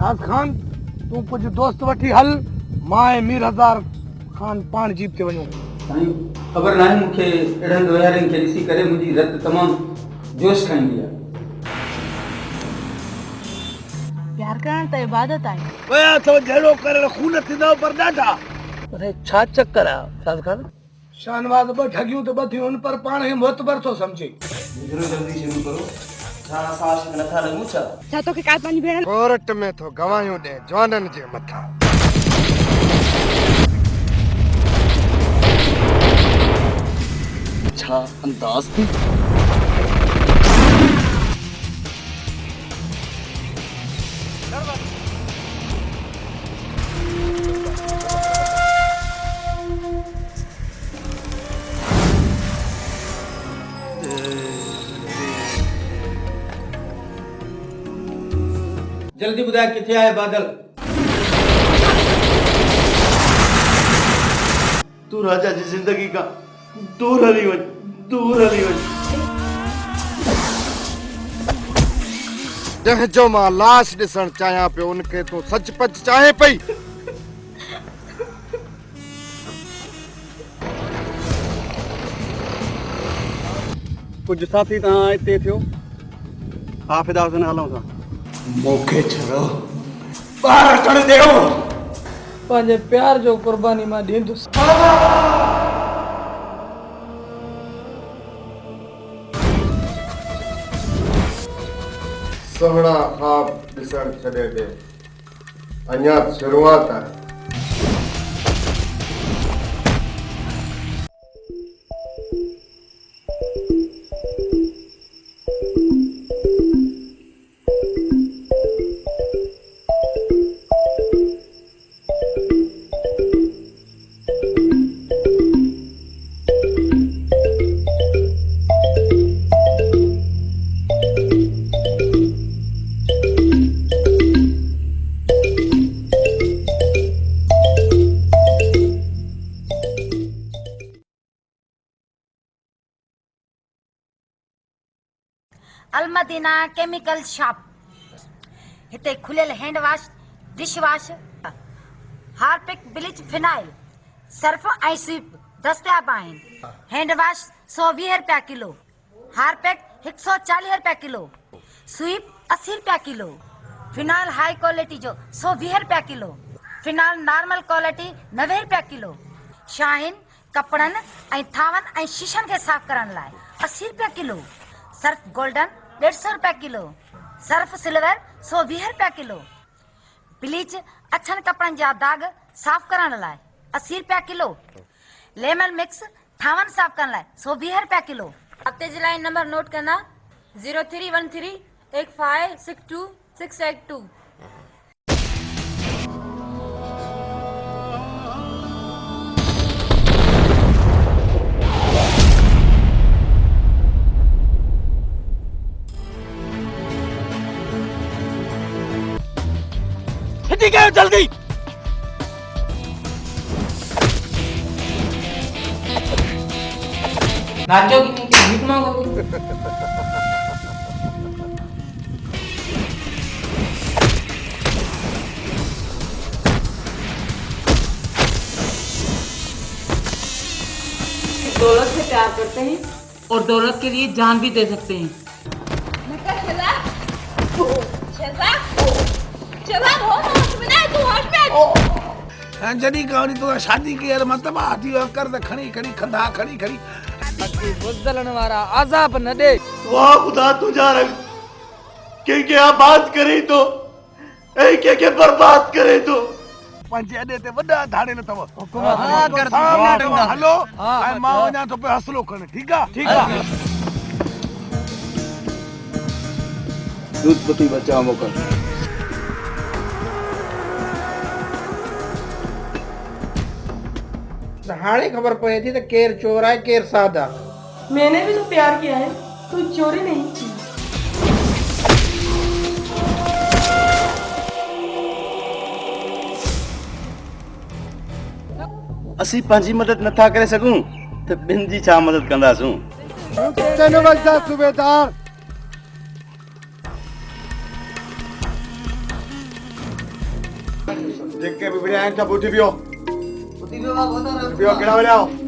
साद खान तू कुछ दोस्त वठी हल माए मीर हजार खान पान जीप के वणो साईं खबर ना है मुखे एडन दोयारन के ॾिसी करे मुंहिंजी रत तमाम जोश खाईंदी आहे। प्यार करण त इबादत आहे। वया तो जड़ो कर खून थींदा पर ॾाढा अरे छा चक्कर आ साद खान शानवाज ब ठगियूं त ब थियूं पर पाण खे मोतबर थो समझे गुजरो जल्दी शुरू करो छा साश नथा लॻूं छा तोखे काल पंहिंजी भेण कोर्ट में तो गवाहियूं ॾे जवाननि जे मथां छा अंदाज़ थी जल्दी बुधाए किथे आहे बादल। तू राजा जी जिंदगी का दूर हली वञ दूर हली वञ। जंहिंजो मां लाश ॾिसण चाहियां पियो उनखे तूं सचपच चाहे पई कुछ साथी तहां हिते थियो हाफिज़ हुसैन हलूं था मूंखे छड़ो ॿार अचण ॾियो पंहिंजे प्यार जो कुर्बानी मां ॾींदुसि सुहिणा ख़्वाब ॾिसण छॾे ॾे अञा शुरूआत आहे अलमदीना केमिकल शॉप हिते खुलियल hand wash dish wash Harpic bleach phenyl Surf ऐं स्वीप दस्तियाब आहिनि। हैंड वॉश 120 रुपया किलो, हार्पिक 140 रुपया किलो, स्वीप 80 रुपया किलो, फिनाइल हाई क्वालिटी जो 120 रुपया किलो, फिनाइल नॉर्मल क्वालिटी 90 रुपया किलो, शाहीन कपड़नि ऐं थावनि ऐं शीशनि खे साफ़ करण लाइ 80 रुपया किलो, सर्फ गोल्डन 150 रुपया किलो, सर्फ सिल्वर 120 रुपया किलो, ब्लीच अछनि कपड़नि जा दाग साफ़ करण लाइ 80 रुपया किलो, लेमन मिक्स थावनि साफ़ करण लाइ 120 रुपया किलो। हफ़्ते जी लाइन नंबर नोट करना 03138562 छुट्टी करो जल्दी नाचो कि भीख मांगो दौलत से प्यार करते हैं और दौलत के लिए जान भी दे सकते हैं। जॾहिं कहाणी तो शादी की मतलब आती कर त खणी खणी खंदा खणी खणी बुज़दलन वारा आज़ाब न दे। वाह खुदा तुझा रंग के आबाद करे तो ऐ के बर्बाद करे तो पंहिंजे अॾे ते वॾा धाड़े न अथव हलो ऐं मां वञा थो पियो हसलो खण ठीकु आहे दूध पती बचा मोकल हाणे खबर पए थी त केर चोर आहे केर साध आहे। मैंने भी तो प्यार किया है, तू चोरी नहीं की। असी पंहिंजी मदद नथा करे सघूं त ॿिन जी छा मदद कंदासूं। सूबेदार जेके भी बढ़िया हैं सब उठी पियो उती पियो बाप होता रहो पियो केड़ा वड़ाओ